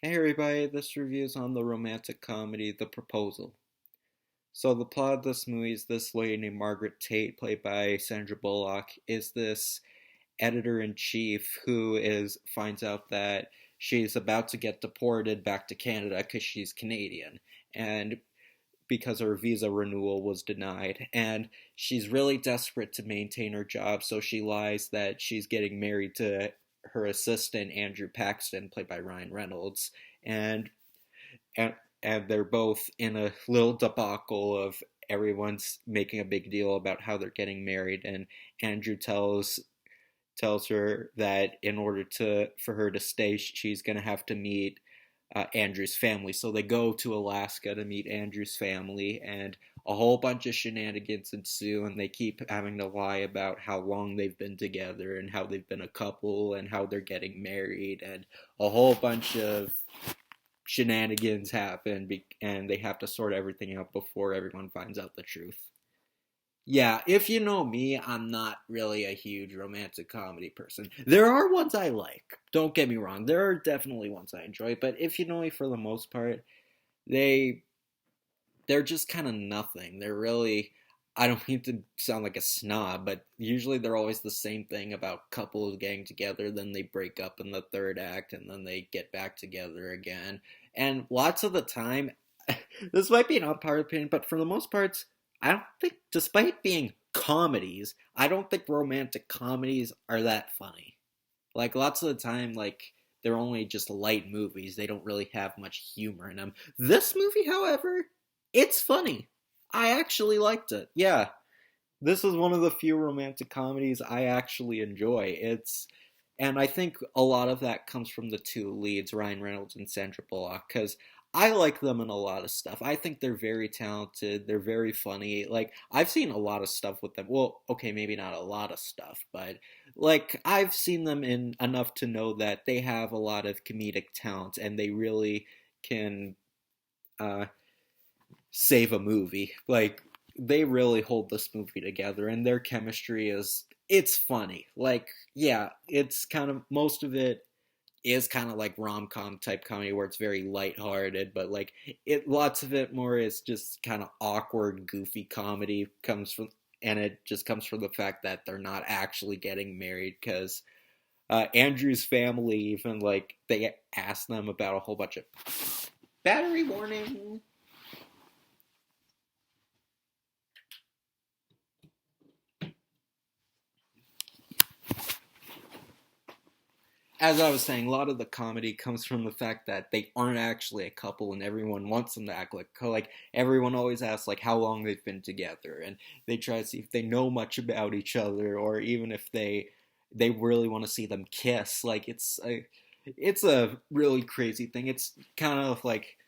Hey everybody, this review is on the romantic comedy The Proposal. So the plot of this movie is this lady named Margaret Tate, played by Sandra Bullock, is this editor-in-chief who is finds out that she's about to get deported back to Canada because she's Canadian and because her visa renewal was denied, and she's really desperate to maintain her job, so she lies that she's getting married to her assistant Andrew Paxton, played by Ryan Reynolds, and and and they're both in a little debacle of everyone's making a big deal about how they're getting married, and Andrew tells her that in order to for her to stay, she's gonna have to meet Andrew's family. So they go to Alaska to meet Andrew's family, and a whole bunch of shenanigans ensue, and they keep having to lie about how long they've been together and how they've been a couple and how they're getting married, and a whole bunch of shenanigans happen, and they have to sort everything out before everyone finds out the truth. Yeah, if you know me, I'm not really a huge romantic comedy person. There are ones I like. Don't get me wrong. There are definitely ones I enjoy, but if you know me, for the most part, they they're just kind of nothing. They're really, I don't mean to sound like a snob, but usually they're always the same thing about couples getting together, then they break up in the third act, and then they get back together again. And lots of the time, this might be an unpopular opinion, but for the most part, I don't think, despite being comedies, I don't think romantic comedies are that funny. Like lots of the time, like they're only just light movies. They don't really have much humor in them. This movie, however, it's funny. I actually liked it. Yeah, this is one of the few romantic comedies I actually enjoy. And I think a lot of that comes from the two leads, Ryan Reynolds and Sandra Bullock, because I like them in a lot of stuff. I think they're very talented. They're very funny. Like I've seen a lot of stuff with them. Well, okay, maybe not a lot of stuff, but like I've seen them in enough to know that they have a lot of comedic talent, and they really can uh, save a movie. Like they really hold this movie together, and their chemistry is it's funny. Like yeah, it's kind of most of it is kind of like rom-com type comedy where it's very lighthearted, but like it lots of it more is just kind of awkward, goofy comedy comes from, and it just comes from the fact that they're not actually getting married because Andrew's family even like they ask them about a whole bunch of battery warning. As I was saying, a lot of the comedy comes from the fact that they aren't actually a couple, and everyone wants them to act like everyone always asks like how long they've been together, and they try to see if they know much about each other, or even if they really want to see them kiss. Like it's a really crazy thing. It's kind of like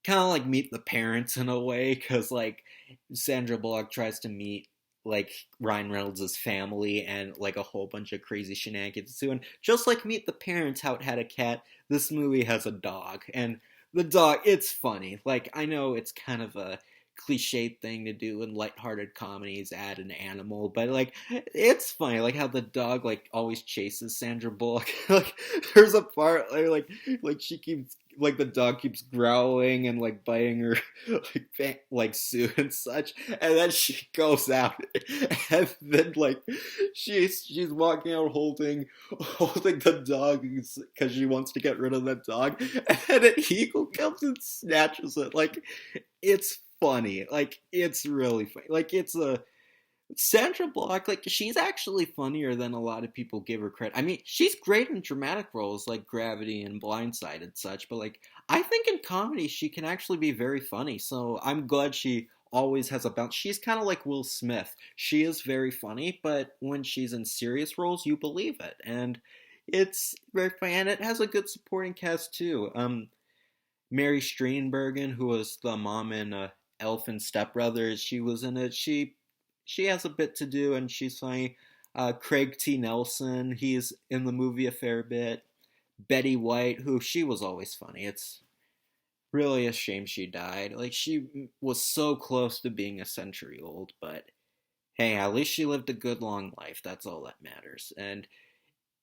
Meet the Parents in a way, because like Sandra Bullock tries to meet like Ryan Reynolds' family, and like a whole bunch of crazy shenanigans too. And just like Meet the Parents, how it had a cat, this movie has a dog, and the dog, it's funny. Like I know it's kind of a cliched thing to do in lighthearted comedies, add an animal, but like it's funny, like how the dog like always chases Sandra Bullock. Like there's a part where like she keeps like the dog keeps growling and like biting her like Sue and such, and then she goes out, and then like she's walking out holding the dog because she wants to get rid of that dog, and an eagle comes and snatches it. Like it's funny, like it's really funny, like it's a Sandra Bullock, like she's actually funnier than a lot of people give her credit. I mean, she's great in dramatic roles like Gravity and Blindside and such, but like I think in comedy she can actually be very funny. So I'm glad she always has a bounce. She's kind of like Will Smith. She is very funny, but when she's in serious roles, you believe it, and it's very funny. And it has a good supporting cast too. Mary Steenburgen, who was the mom in Elf and Step Brothers, she was in it. She has a bit to do, and she's funny. Craig T. Nelson, he's in the movie a fair bit. Betty White, who she was always funny. It's really a shame she died. Like she was so close to being a century old, but hey, at least she lived a good long life. That's all that matters. And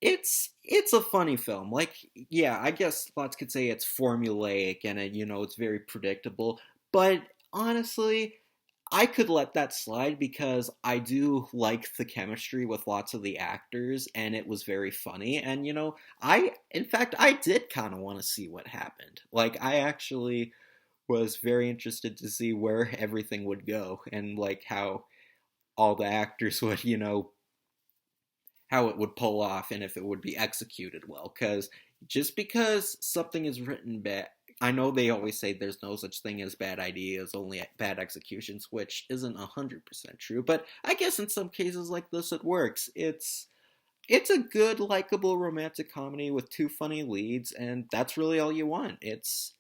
It's a funny film. Like, yeah, I guess lots could say it's formulaic and it's very predictable. But honestly, I could let that slide because I do like the chemistry with lots of the actors, and it was very funny. And in fact, I did kind of want to see what happened. Like, I actually was very interested to see where everything would go and like how all the actors would, how it would pull off and if it would be executed well. Because just because something is written bad, I know they always say there's no such thing as bad ideas, only bad executions, which isn't 100% true. But I guess in some cases like this, it works. It's a good, likable romantic comedy with two funny leads, and that's really all you want. It's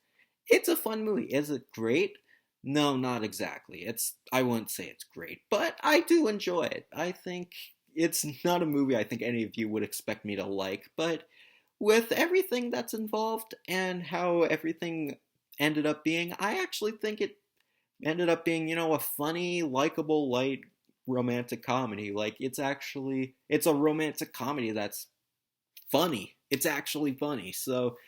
a fun movie. Is it great? No, not exactly. I wouldn't say it's great, but I do enjoy it. I think it's not a movie I think any of you would expect me to like, but with everything that's involved and how everything ended up being, I actually think it ended up being, a funny, likable, light romantic comedy. Like it's a romantic comedy that's funny. It's actually funny. So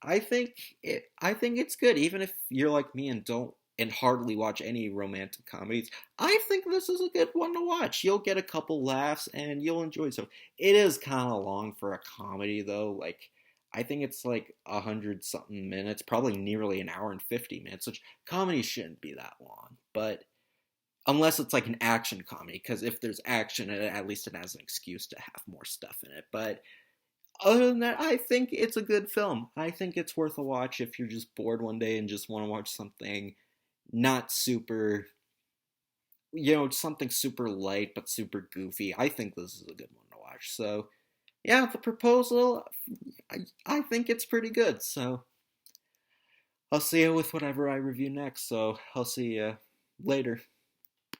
I think it's good, even if you're like me and don't and hardly watch any romantic comedies. I think this is a good one to watch. You'll get a couple laughs and you'll enjoy it. So it is kind of long for a comedy though. Like I think it's like 100 something minutes, probably nearly an hour and 50 minutes, which comedy shouldn't be that long. But unless it's like an action comedy, because if there's action, at least it has an excuse to have more stuff in it. But other than that, I think it's a good film. I think it's worth a watch if you're just bored one day and just want to watch something not super, something super light but super goofy. I think this is a good one to watch. So, yeah, The Proposal, I think it's pretty good. So, I'll see you with whatever I review next. So, I'll see you later.